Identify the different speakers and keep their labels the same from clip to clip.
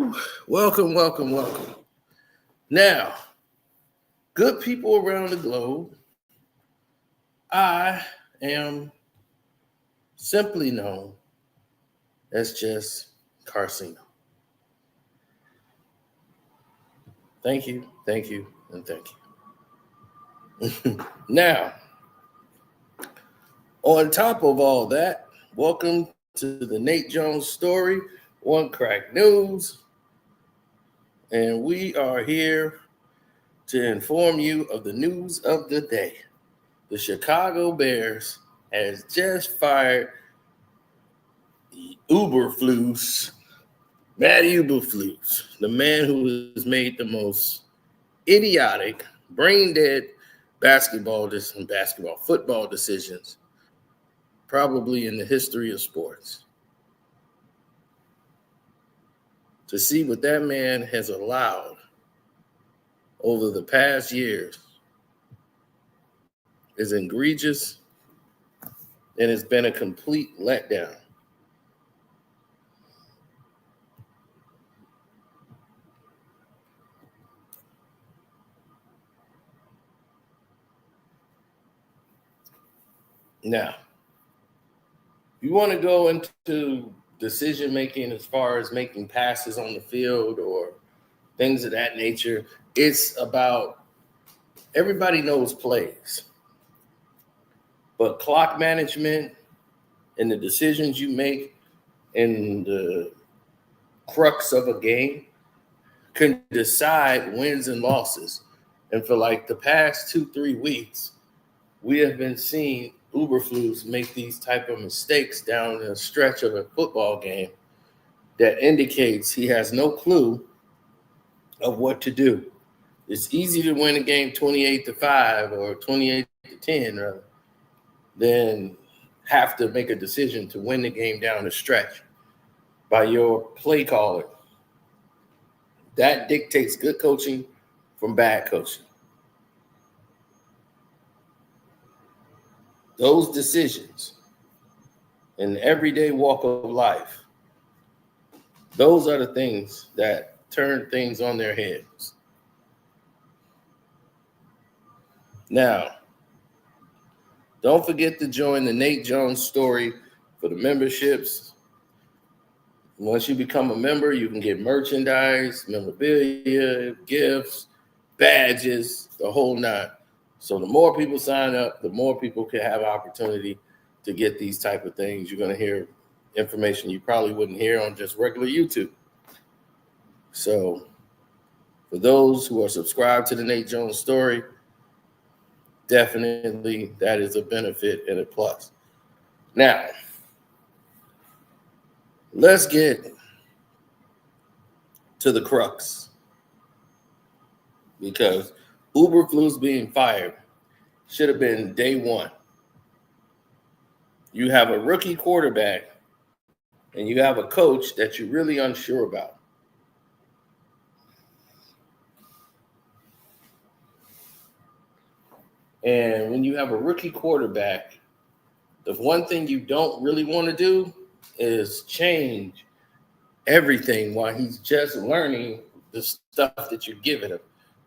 Speaker 1: Woo! Welcome, welcome, welcome. Now, good people around the globe, I am simply known as just Carcino. Thank you, and thank you. Now, on top of all that, welcome to the Nate Jones story, One Crack News. And we are here to inform you of the news of the day. The Chicago Bears has just fired Matt Eberflus, the man who has made the most idiotic, brain-dead football decisions probably in the history of sports. To see what that man has allowed over the past years is egregious, and it's been a complete letdown. Now, you want to go into decision making as far as making passes on the field or things of that nature. It's about everybody knows plays, but clock management and the decisions you make in the crux of a game can decide wins and losses. And for like the past 2-3 weeks, we have been seeing Eberflus make these type of mistakes down the stretch of a football game that indicates he has no clue of what to do. It's easy to win a game 28-5 or 28-10 rather, than have to make a decision to win the game down the stretch by your play caller. That dictates good coaching from bad coaching. Those decisions in the everyday walk of life, those are the things that turn things on their heads. Now, don't forget to join the Nate Jones story for the memberships. Once you become a member, you can get merchandise, memorabilia, gifts, badges, the whole nine. So the more people sign up, the more people can have opportunity to get these type of things. You're going to hear information you probably wouldn't hear on just regular YouTube. So for those who are subscribed to the Nate Jones story, definitely that is a benefit and a plus. Now, let's get to the crux, because Eberflus being fired should have been day one. You have a rookie quarterback and you have a coach that you're really unsure about. And when you have a rookie quarterback, the one thing you don't really want to do is change everything while he's just learning the stuff that you're giving him.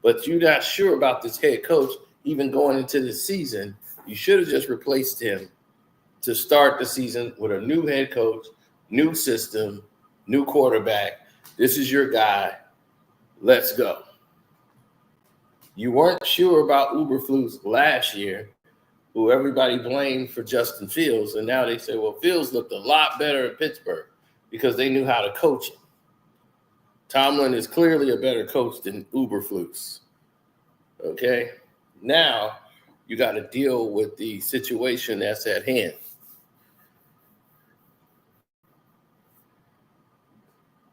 Speaker 1: But you're not sure about this head coach even going into the season. You should have just replaced him to start the season with a new head coach, new system, new quarterback. This is your guy. Let's go. You weren't sure about Eberflus last year, who everybody blamed for Justin Fields. And now they say, well, Fields looked a lot better at Pittsburgh because they knew how to coach him. Tomlin is clearly a better coach than Eberflus. Okay? Now you got to deal with the situation that's at hand.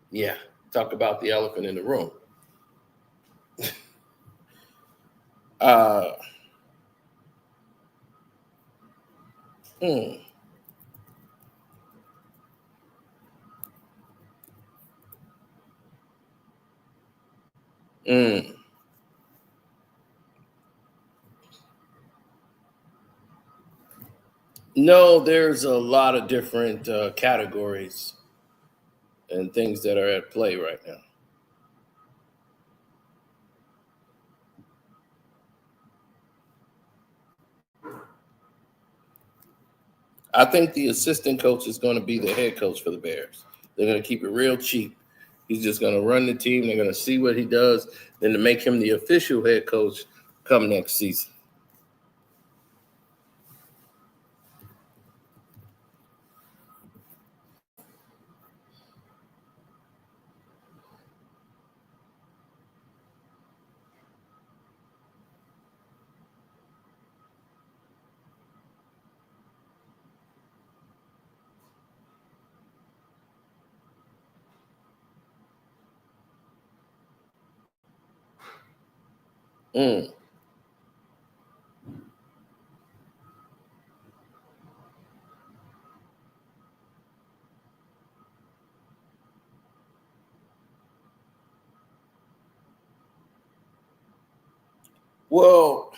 Speaker 1: Yeah, talk about the elephant in the room. No, there's a lot of different categories and things that are at play right now. I think the assistant coach is going to be the head coach for the Bears. They're going to keep it real cheap. He's just going to run the team. They're going to see what he does, then to make him the official head coach come next season. Mm. Well,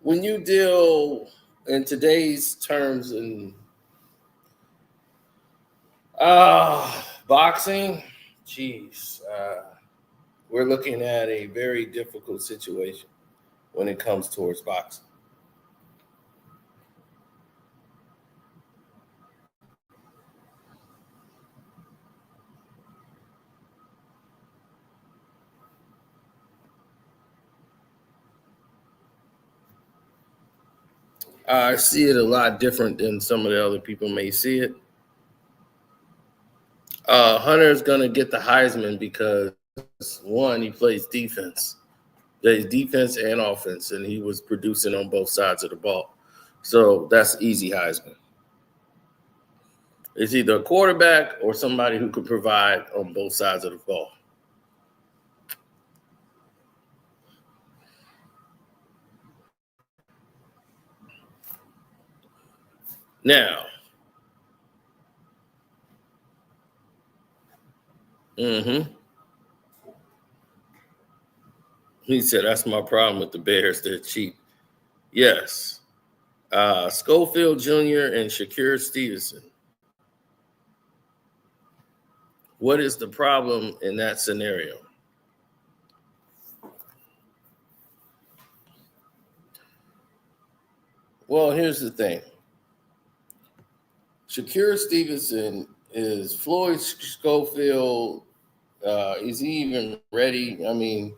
Speaker 1: when you deal in today's terms in boxing, geez, we're looking at a very difficult situation when it comes towards boxing. I see it a lot different than some of the other people may see it. Hunter's gonna get the Heisman because one, he plays defense. Plays defense and offense, and he was producing on both sides of the ball. So that's easy Heisman. It's either a quarterback or somebody who could provide on both sides of the ball. Now, he said, that's my problem with the Bears. They're cheap. Yes. Schofield Jr. and Shakur Stevenson. What is the problem in that scenario? Well, here's the thing. Shakur Stevenson is Floyd Schofield. Is he even ready? I mean,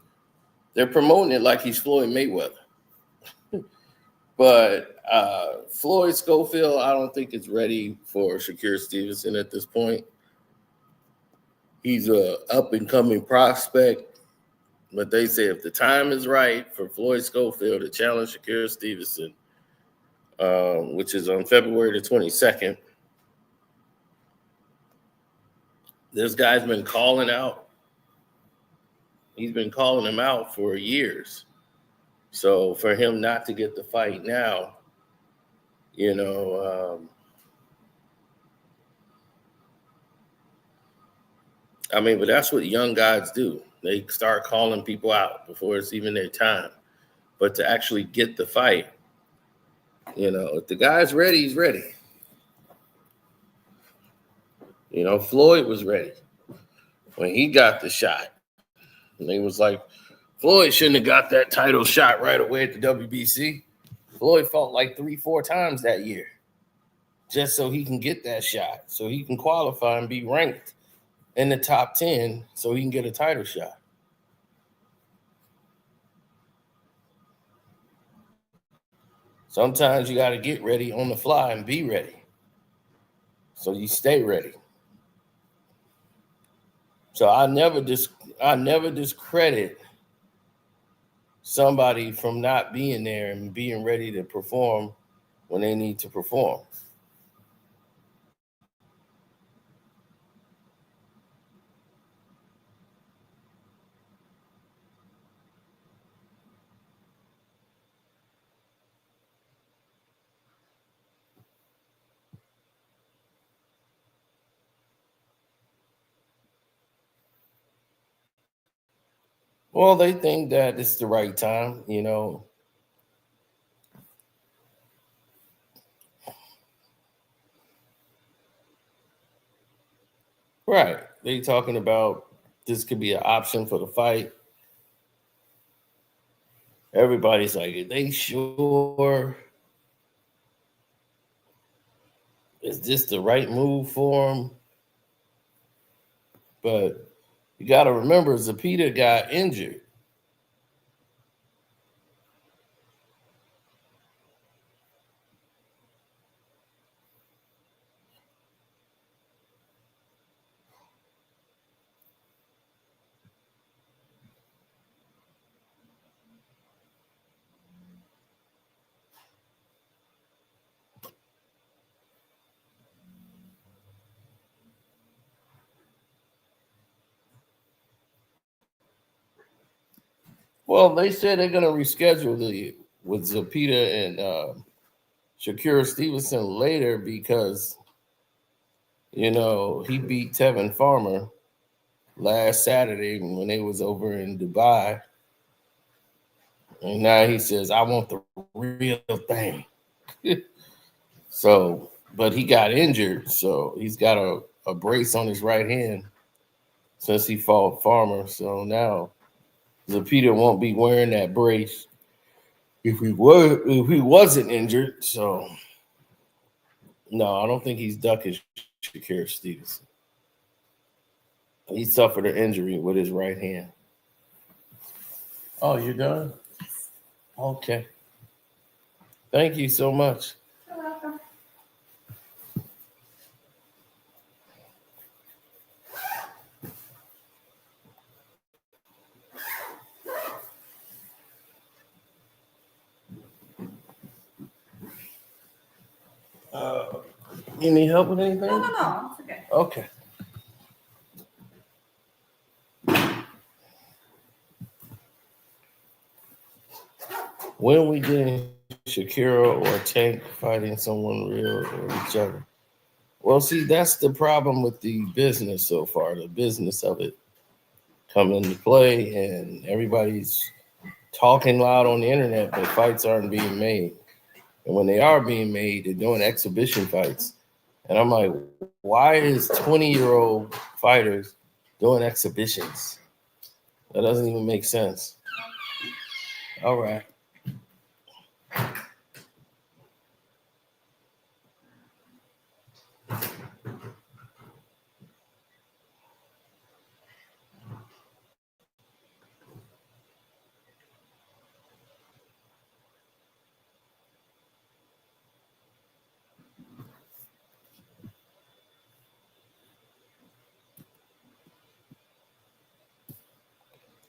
Speaker 1: they're promoting it like he's Floyd Mayweather. But Floyd Schofield, I don't think is ready for Shakur Stevenson at this point. He's a up-and-coming prospect. But they say if the time is right for Floyd Schofield to challenge Shakur Stevenson, which is on February the 22nd, this guy's been calling out. He's been calling him out for years. So for him not to get the fight now, but that's what young guys do. They start calling people out before it's even their time. But to actually get the fight, if the guy's ready, he's ready. Floyd was ready when he got the shot. And he was like, Floyd shouldn't have got that title shot right away at the WBC. Floyd fought like 3-4 times that year just so he can get that shot, so he can qualify and be ranked in the top 10 so he can get a title shot. Sometimes you got to get ready on the fly and be ready so you stay ready. So I never discredit somebody from not being there and being ready to perform when they need to perform. Well, they think that it's the right time, Right. They talking about this could be an option for the fight. Everybody's like, are they sure? Is this the right move for him? But you got to remember, Zepeda got injured. Well, they said they're going to reschedule the with Zepeda and Shakira Stevenson later because he beat Tevin Farmer last Saturday when they was over in Dubai, and now he says, "I want the real thing." So, but he got injured, so he's got a brace on his right hand since he fought Farmer. So now Zepeda won't be wearing that brace if he wasn't injured. So no, I don't think he's ducking Shakira Stevenson. He suffered an injury with his right hand. Oh, you're done? Okay. Thank you so much.
Speaker 2: You're welcome.
Speaker 1: You need help with anything?
Speaker 2: No, it's okay.
Speaker 1: Okay. When we getting Shakira or Tank fighting someone real or each other? Well, see, that's the problem with the business so far. The business of it come into play, and everybody's talking loud on the internet, but fights aren't being made. And when they are being made, they're doing exhibition fights. And I'm like, why is 20-year-old fighters doing exhibitions? That doesn't even make sense. All right.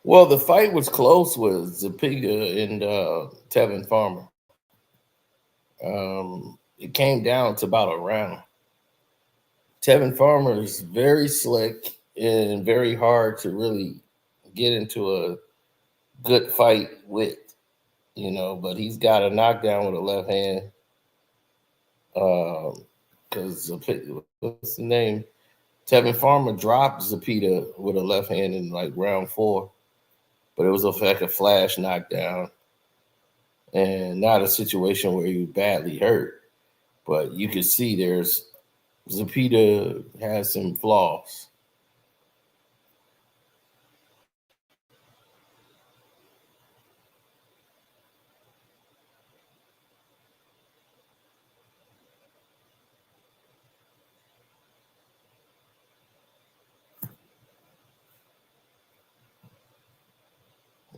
Speaker 1: Well, the fight was close with Zepeda and Tevin Farmer. It came down to about a round. Tevin Farmer is very slick and very hard to really get into a good fight with, but he's got a knockdown with a left hand. Because what's the name? Tevin Farmer dropped Zepeda with a left hand in like round 4, but it was like a flash knockdown and not a situation where he was badly hurt. But you can see Zepeda has some flaws.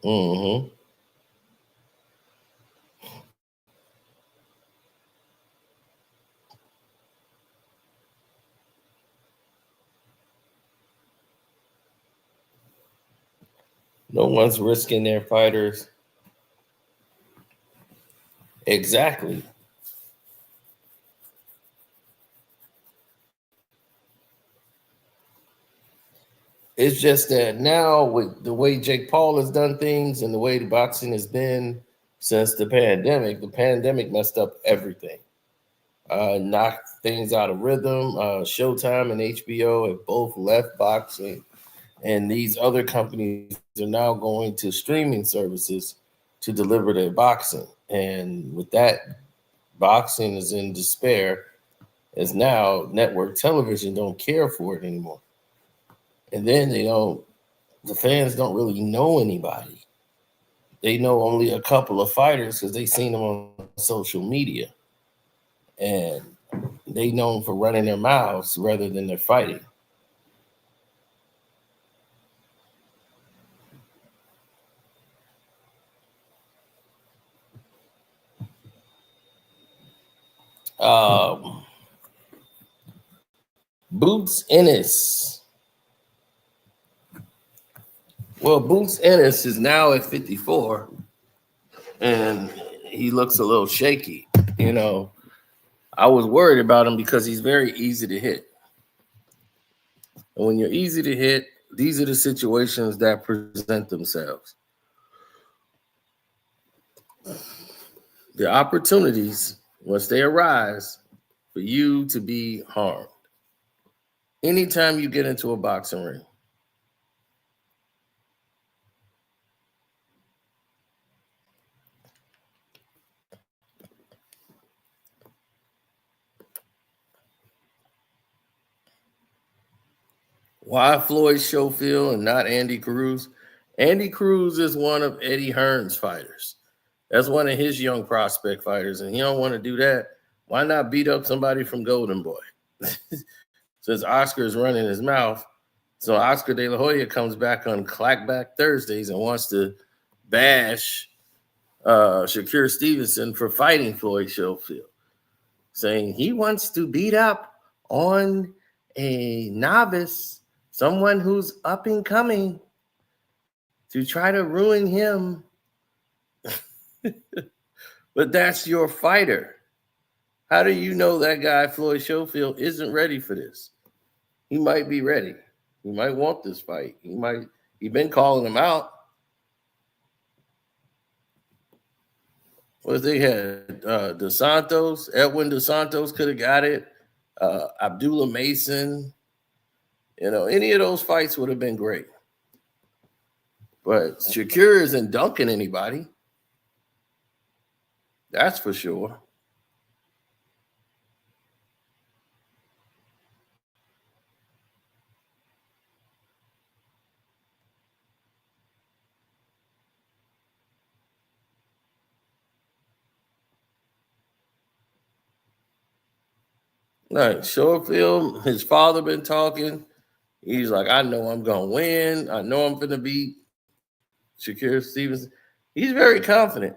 Speaker 1: Mm-hmm. No one's risking their fighters. Exactly. It's just that now with the way Jake Paul has done things and the way the boxing has been since the pandemic messed up everything. Knocked things out of rhythm. Showtime and HBO have both left boxing, and these other companies are now going to streaming services to deliver their boxing. And with that, boxing is in despair, as now network television don't care for it anymore. And then the fans don't really know anybody. They know only a couple of fighters because they seen them on social media. And They known for running their mouths rather than their fighting. Um, Boots Ennis. Well, Boots Ennis is now at 54, and he looks a little shaky. You know, I was worried about him because he's very easy to hit. And when you're easy to hit, these are the situations that present themselves. The opportunities, once they arise, for you to be harmed. Anytime you get into a boxing ring, why Floyd Schofield and not Andy Cruz? Andy Cruz is one of Eddie Hearn's fighters. That's one of his young prospect fighters, and he don't want to do that. Why not beat up somebody from Golden Boy? Since Oscar is running his mouth, so Oscar De La Hoya comes back on Clackback Thursdays and wants to bash Shakur Stevenson for fighting Floyd Schofield, saying he wants to beat up on a novice, someone who's up and coming, to try to ruin him. But that's your fighter. How do you know that guy, Floyd Schofield, isn't ready for this? He might be ready. He might want this fight. He's been calling him out. What they had? Edwin DeSantos could have got it. Abdullah Mason. You know, any of those fights would have been great. But Shakur isn't dunking anybody. That's for sure. Like Schofield, his father been talking. He's like, I know I'm gonna win. I know I'm gonna beat Shakur Stevenson. He's very confident.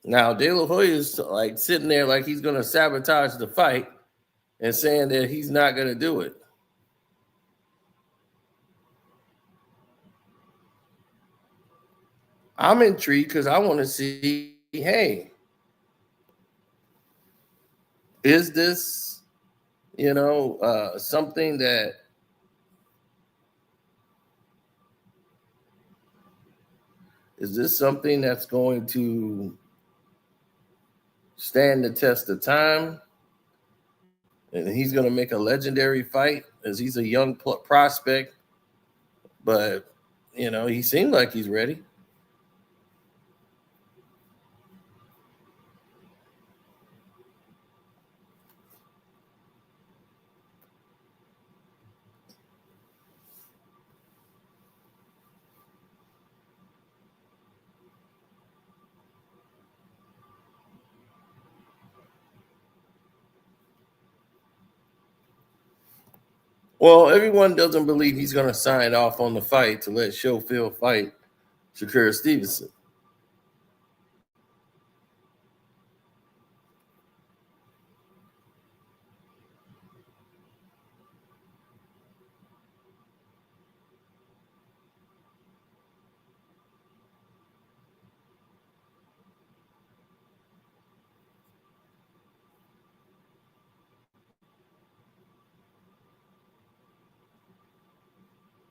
Speaker 1: Now De La Hoya is like sitting there like he's gonna sabotage the fight and saying that he's not gonna do it. I'm intrigued because I want to see, hey, is this, something that is this something that's going to stand the test of time? And he's going to make a legendary fight as he's a young prospect. But, he seemed like he's ready. Well, everyone doesn't believe he's going to sign off on the fight to let Schofield fight Shakur Stevenson.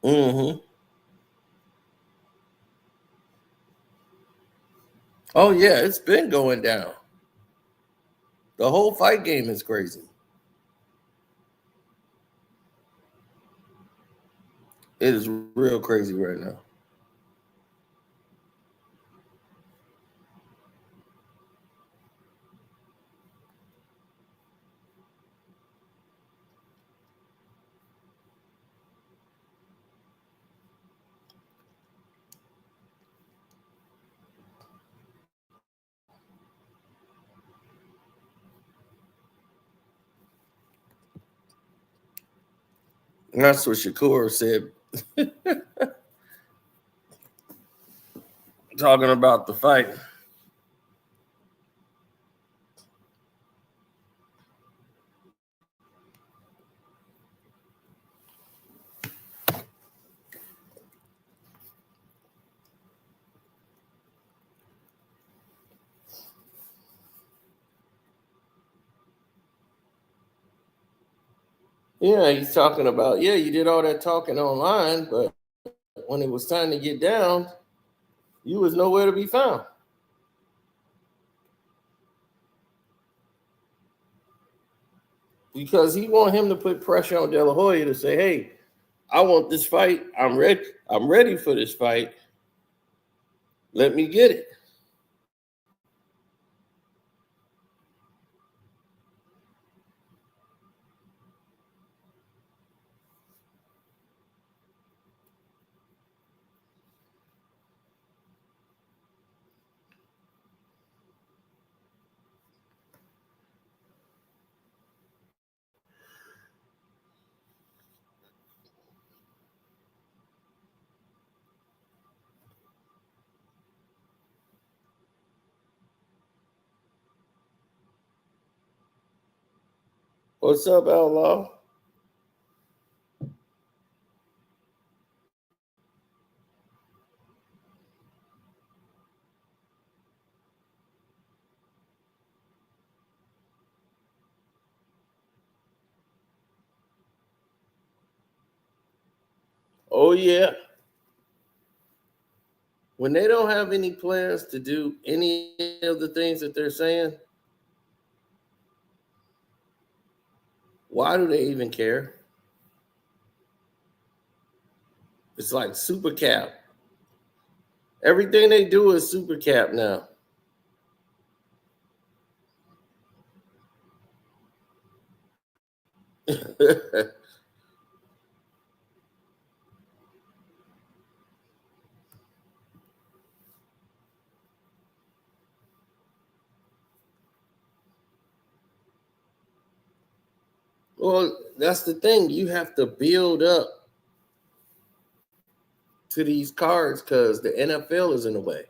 Speaker 1: Mm-hmm. Oh, yeah, it's been going down. The whole fight game is crazy. It is real crazy right now. That's what Shakur said, talking about the fight. Yeah, he's talking about, yeah, you did all that talking online, but when it was time to get down, you was nowhere to be found. Because he want him to put pressure on De La Hoya to say, hey, I want this fight. I'm ready. I'm ready for this fight. Let me get it. What's up, Outlaw? Oh, yeah. When they don't have any plans to do any of the things that they're saying, why do they even care? It's like super cap. Everything they do is super cap now. Well, that's the thing. You have to build up to these cards because the NFL is in the way.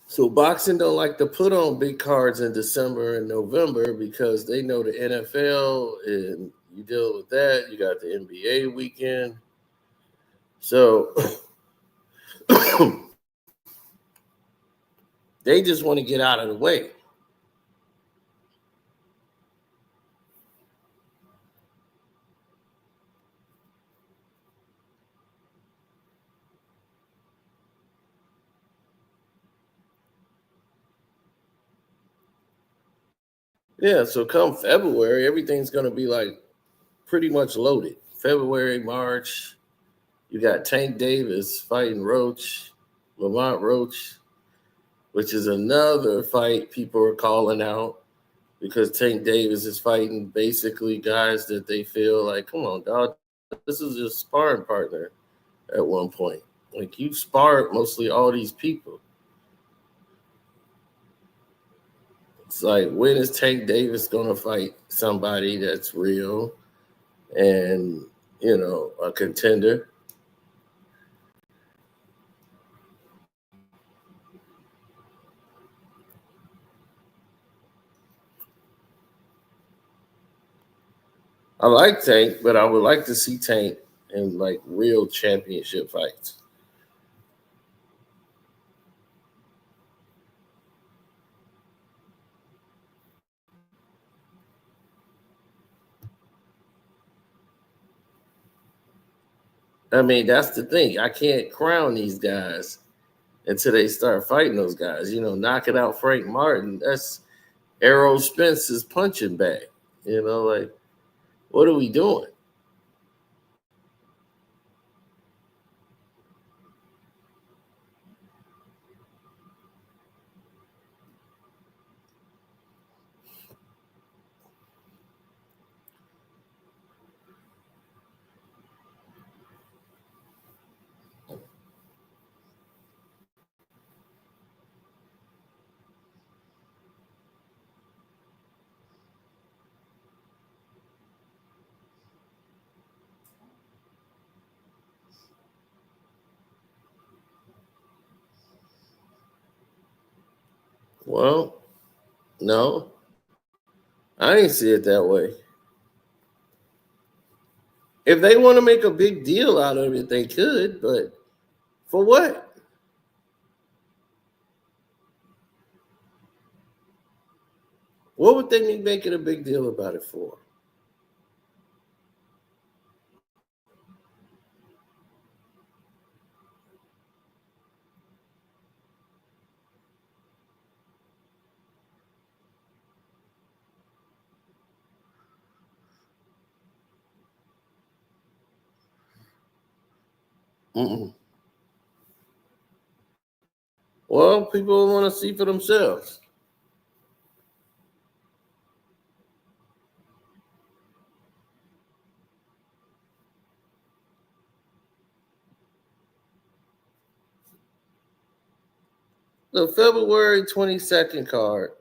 Speaker 1: So boxing don't like to put on big cards in December and November because they know the NFL and you deal with that. You got the NBA weekend. So they just want to get out of the way. Yeah, so come February, everything's going to be like pretty much loaded. February, March, you got Tank Davis fighting Roach, Lamont Roach, which is another fight people are calling out because Tank Davis is fighting basically guys that they feel like, come on, dog, this is your sparring partner at one point. Like you sparred mostly all these people. It's like, when is Tank Davis going to fight somebody that's real and, a contender? I like Tank, but I would like to see Tank in like real championship fights. I mean, that's the thing. I can't crown these guys until they start fighting those guys. Knocking out Frank Martin, that's Errol Spence's punching bag. Like, what are we doing? Well, no, I didn't see it that way. If they want to make a big deal out of it, they could, but for what? What would they be making a big deal about it for? Mm-mm. Well, people want to see for themselves. The February 22nd card.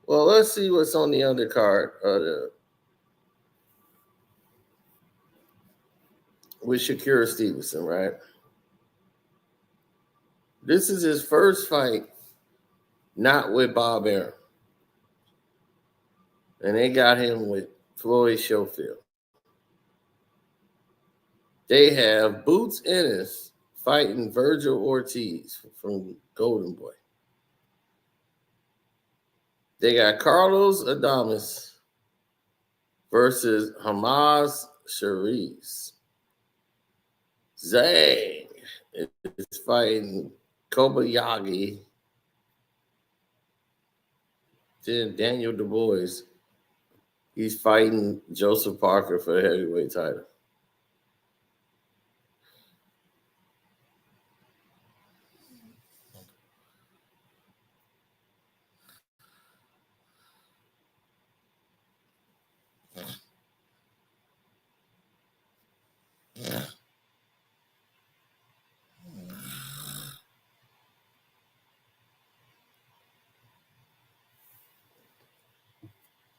Speaker 1: Well, let's see what's on the undercard with Shakira Stevenson, right? This is his first fight, not with Bob Arum. And they got him with Floyd Schofield. They have Boots Ennis fighting Virgil Ortiz from Golden Boy. They got Carlos Adames versus Hamas Sharif. Zhang is fighting Kobayagi. Then Daniel Du Bois, he's fighting Joseph Parker for the heavyweight title.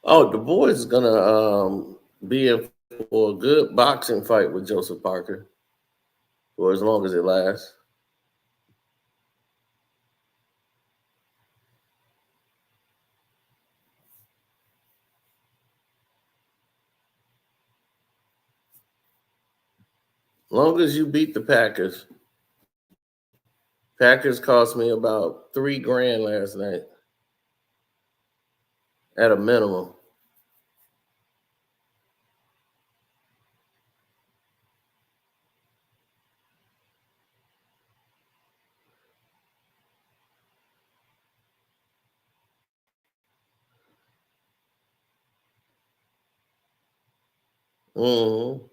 Speaker 1: Oh, Du Bois is gonna be in for a good boxing fight with Joseph Parker for as long as it lasts. Long as you beat the Packers. Packers cost me about $3,000 last night at a minimum. Mm-hmm.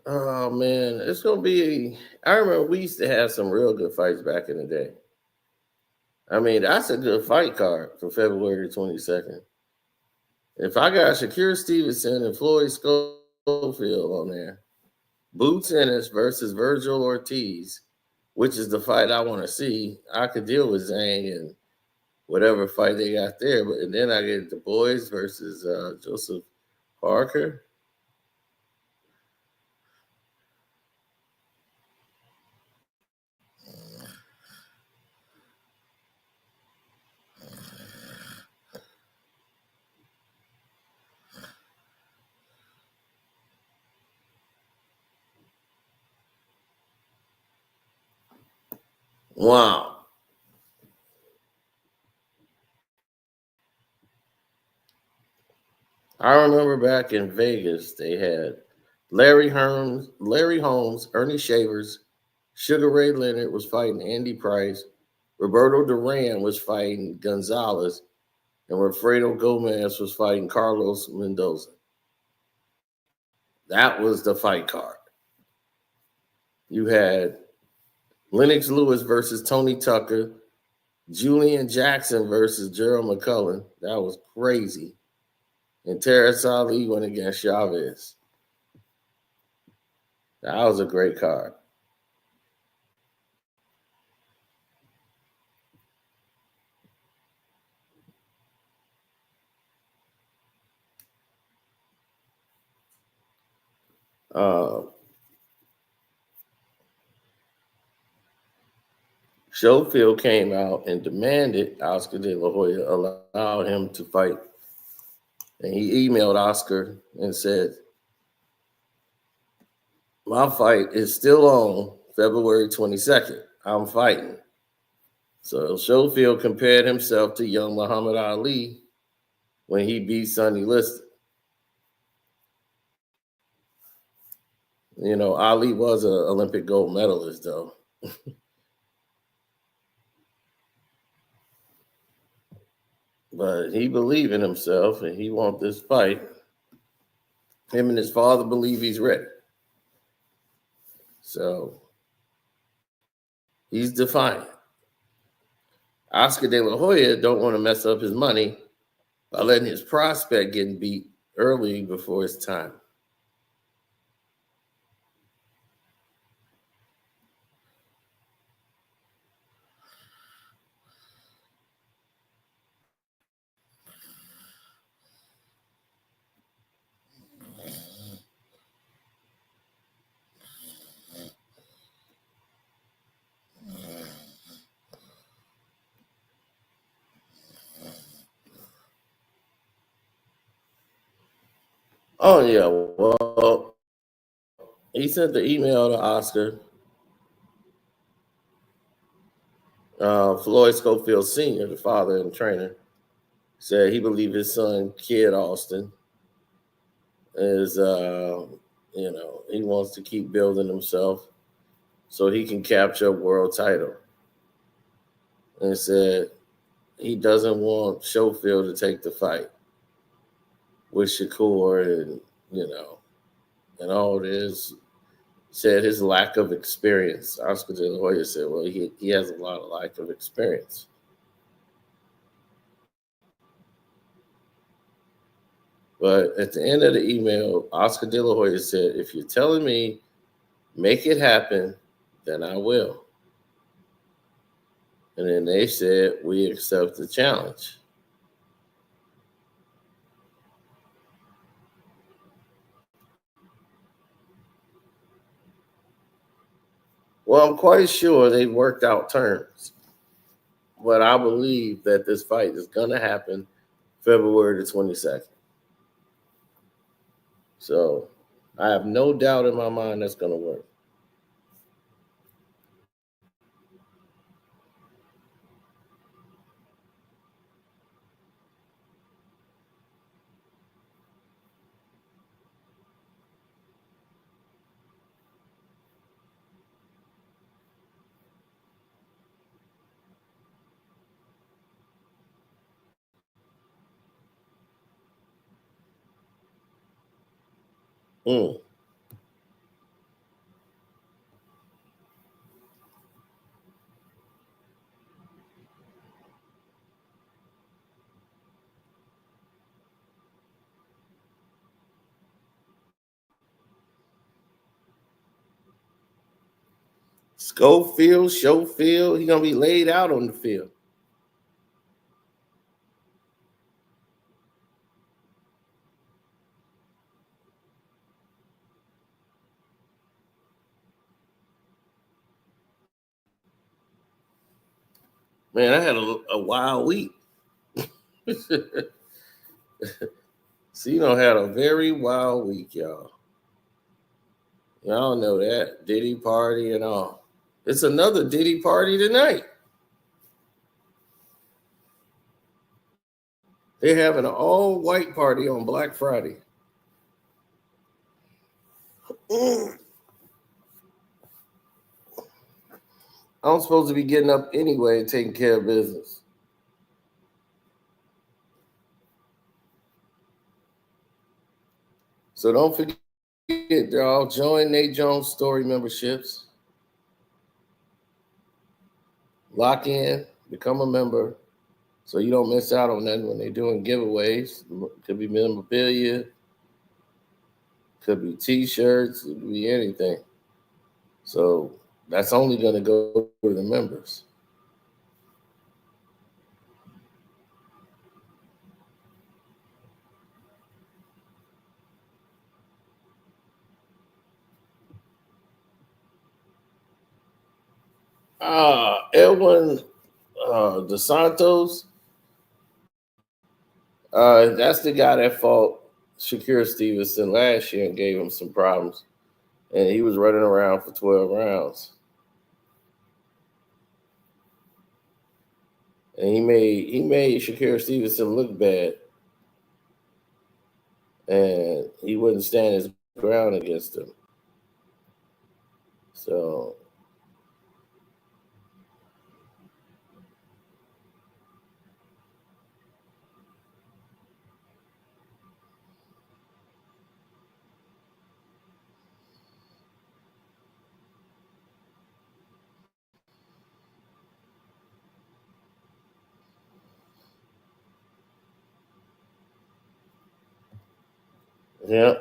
Speaker 1: Oh man, it's gonna be. I remember we used to have some real good fights back in the day. I mean, that's a good fight card for February 22nd. If I got Shakira Stevenson and Floyd Schofield on there, Boots Ennis versus Virgil Ortiz, which is the fight I want to see, I could deal with Zhang and whatever fight they got there. But then I get the boys versus Joseph Parker. Wow. I remember back in Vegas, they had Larry Holmes, Ernie Shavers, Sugar Ray Leonard was fighting Andy Price, Roberto Duran was fighting Gonzalez, and Wilfredo Gomez was fighting Carlos Mendoza. That was the fight card. You had Lennox Lewis versus Tony Tucker, Julian Jackson versus Gerald McCullough. That was crazy. And Terrence Ali went against Chavez. That was a great card. Uh, Schofield came out and demanded Oscar De La Hoya allow him to fight. And he emailed Oscar and said, "My fight is still on February 22nd. I'm fighting." So Schofield compared himself to young Muhammad Ali when he beat Sonny Liston. You know, Ali was an Olympic gold medalist, though. But he believed in himself and he wants this fight. Him and his father believe he's ready. So he's defiant. Oscar De La Hoya don't want to mess up his money by letting his prospect getting beat early before his time. Oh yeah, well, he sent the email to Oscar. Floyd Schofield Sr., the father and trainer, said he believed his son, Kid Austin, is, he wants to keep building himself so he can capture a world title. And said he doesn't want Schofield to take the fight with Shakur and all this. Said his lack of experience. Oscar De La Hoya said, well, he has a lot of lack of experience. But at the end of the email, Oscar De La Hoya said, if you're telling me make it happen, then I will. And then they said, we accept the challenge. Well, I'm quite sure they worked out terms. But I believe that this fight is going to happen February the 22nd. So I have no doubt in my mind that's going to work. Mm. Schofield, Schofield, he's going to be laid out on the field. Man, I had a wild week. Cino had a very wild week, y'all. Y'all know that. Diddy party and all. It's another Diddy party tonight. They're having an all-white party on Black Friday. I'm supposed to be getting up anyway and taking care of business. So don't forget, y'all, join Nate Jones Story memberships. Lock in, become a member, so you don't miss out on that when they're doing giveaways. Could be memorabilia, could be T-shirts, it could be anything. So that's only going to go to the members. Edwin DeSantos, that's the guy that fought Shakur Stevenson last year and gave him some problems. And he was running around for 12 rounds. And he made Shakur Stevenson look bad. And he wouldn't stand his ground against him. So yeah.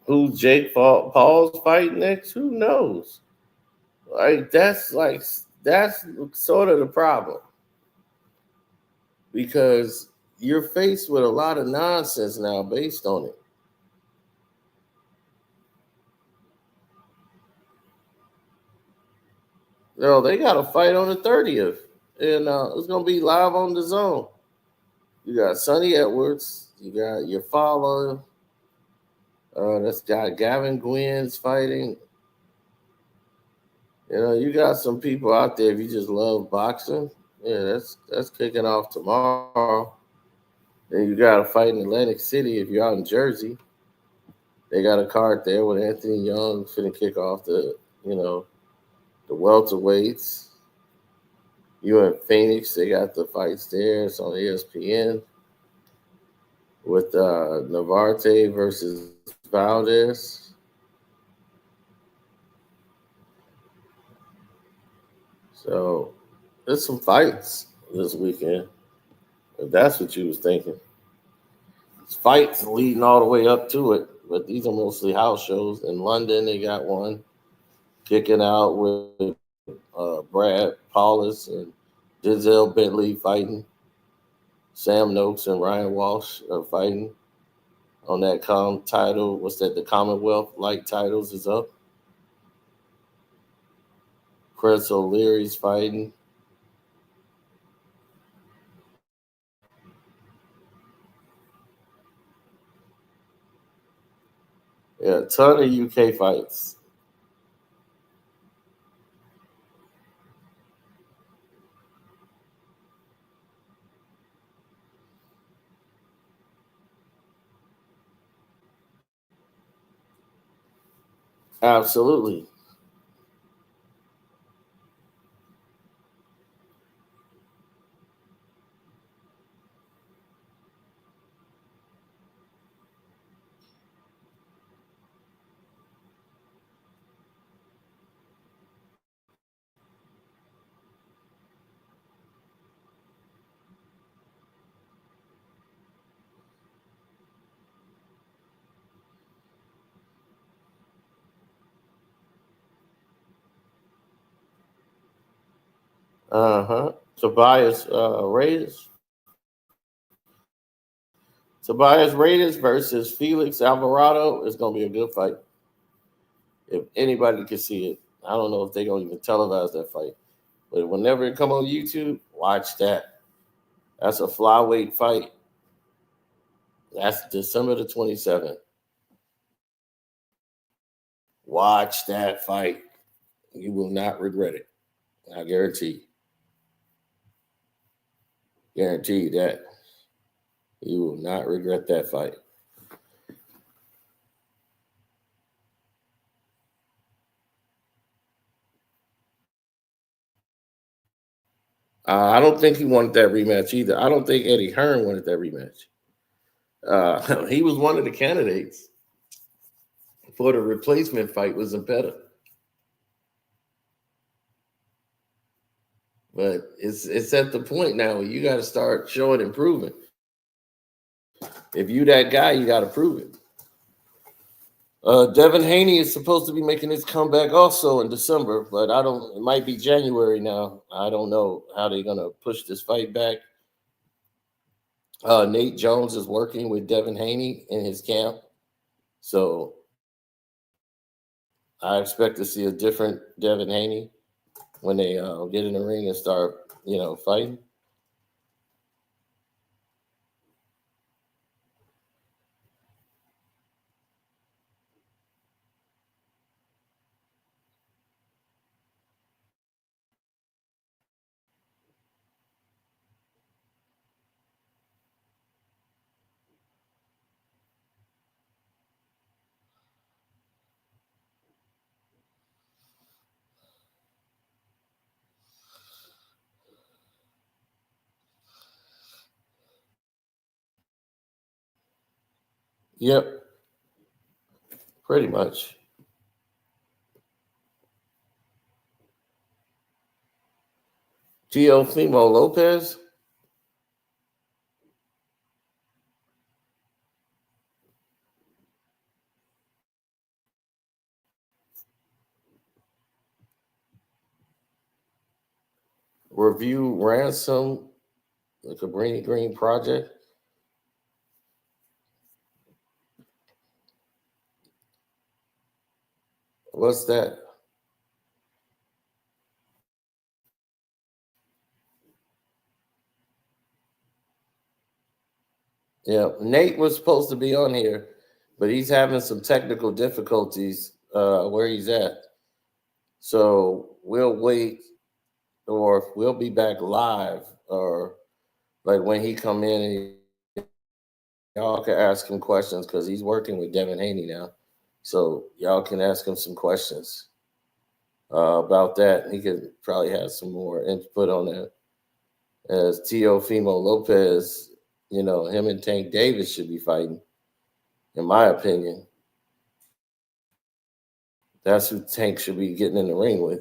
Speaker 1: Who Jake Paul's fighting next? Who knows? That's sort of the problem because you're faced with a lot of nonsense now based on it. They got a fight on the 30th, and it's gonna be live on the zone. You got Sonny Edwards, you got your follower. That's got Gavin Gwyn's fighting. You got some people out there if you just love boxing. Yeah, that's kicking off tomorrow. Then you got a fight in Atlantic City if you're out in Jersey. They got a card there with Anthony Young finna kick off the welterweights. You in Phoenix, they got the fights there. It's on ESPN with Navarte versus Valdez. So there's some fights this weekend, if that's what you was thinking. It's fights leading all the way up to it, but these are mostly house shows. In London, they got one kicking out with Brad Paulus and Giselle Bentley fighting. Sam Noakes and Ryan Walsh are fighting on that title. What's that? The Commonwealth Light titles is up. Chris O'Leary's fighting. Yeah, a ton of UK fights. Absolutely. Tobias Reyes. Tobias Reyes versus Felix Alvarado is going to be a good fight. If anybody can see it, I don't know if they're going to even televise that fight. But whenever it come on YouTube, watch that. That's a flyweight fight. That's December the 27th. Watch that fight. You will not regret it. I guarantee. Guarantee you that. You will not regret that fight. I don't think he wanted that rematch either. I don't think Eddie Hearn wanted that rematch. He was one of the candidates for the replacement fight with Zepeda. But it's at the point now where you got to start showing improvement. If you that guy, you got to prove it. Devin Haney is supposed to be making his comeback also in December, but I don't. It might be January now. I don't know how they're gonna push this fight back. Nate Jones is working with Devin Haney in his camp, so I expect to see a different Devin Haney when they get in the ring and start, fighting. Yep, pretty much. Teofimo Lopez. Review Ransom, the Cabrini Green Project. What's that? Yeah, Nate was supposed to be on here, but he's having some technical difficulties where he's at. So we'll wait, or we'll be back live, or like when he come in, and y'all can ask him questions because he's working with Devin Haney now. So y'all can ask him some questions about that. He could probably have some more input on that. As Teofimo Lopez, him and Tank Davis should be fighting, in my opinion. That's who Tank should be getting in the ring with.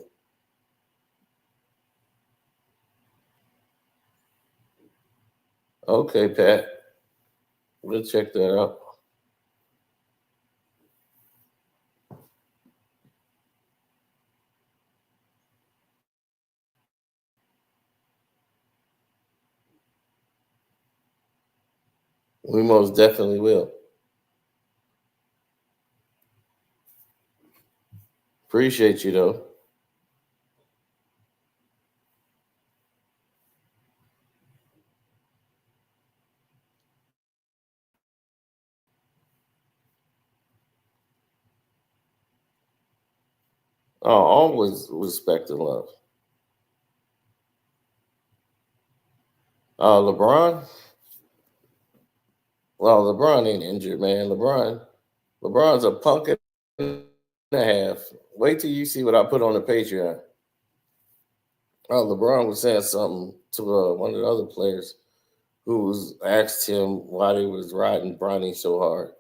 Speaker 1: Okay, Pat. We'll check that out. We most definitely will. Appreciate you, though. Oh, always respect and love. LeBron. Well, LeBron ain't injured, man. LeBron's a punk and a half. Wait till you see what I put on the Patreon. Oh, LeBron was saying something to one of the other players who was asked him why he was riding Bronny so hard,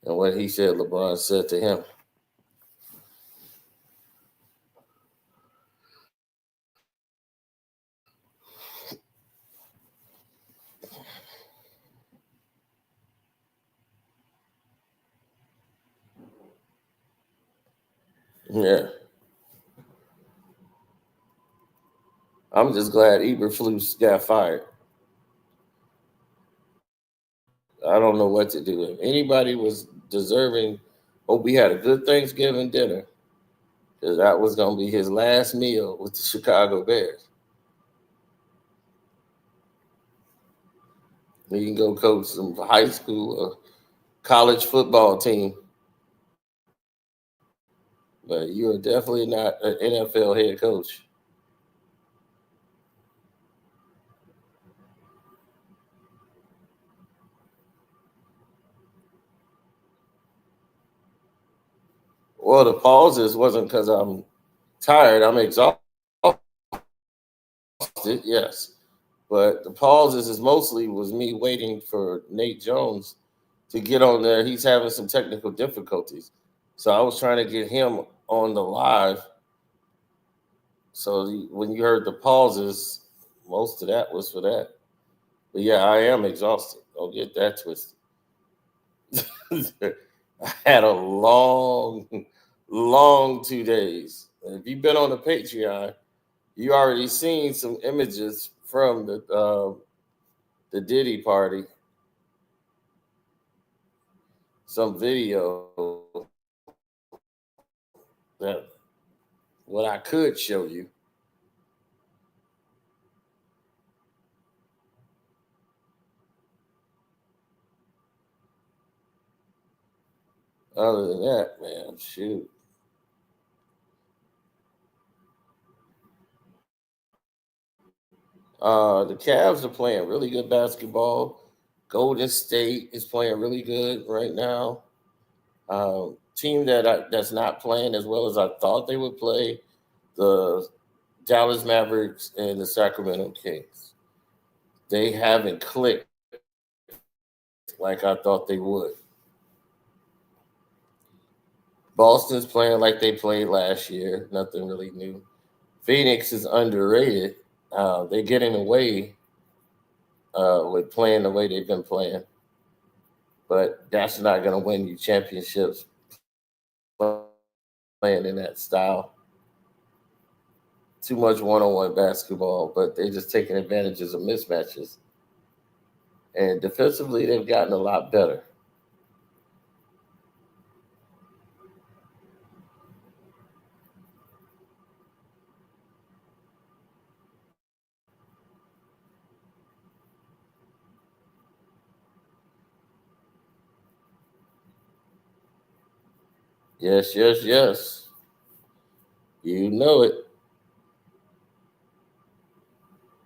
Speaker 1: and what he said LeBron said to him. Yeah, I'm just glad Eberflus got fired. I don't know what to do. If anybody was deserving, hope he had a good Thanksgiving dinner, because that was going to be his last meal with the Chicago Bears. He can go coach some high school or college football team, but you are definitely not an NFL head coach. Well, the pauses wasn't because I'm tired. I'm exhausted, yes. But the pauses is mostly was me waiting for Nate Jones to get on there. He's having some technical difficulties. So I was trying to get him on the live So when you heard the pauses, most of that was for that. But yeah, I am exhausted. Don't get that twisted. I had a long 2 days. If you've been on the Patreon, you already seen some images from the Diddy party, some video that what I could show you. Other than that, man, shoot. The Cavs are playing really good basketball. Golden State is playing really good right now. Team that's not playing as well as I thought they would play, the Dallas Mavericks and the Sacramento Kings. They haven't clicked like I thought they would. Boston's playing like they played last year. Nothing really new. Phoenix is underrated. They're getting away with playing the way they've been playing, but that's not going to win you championships playing in that style. Too much one-on-one basketball, but they're just taking advantages of mismatches. And defensively, they've gotten a lot better. Yes, yes, yes. You know it.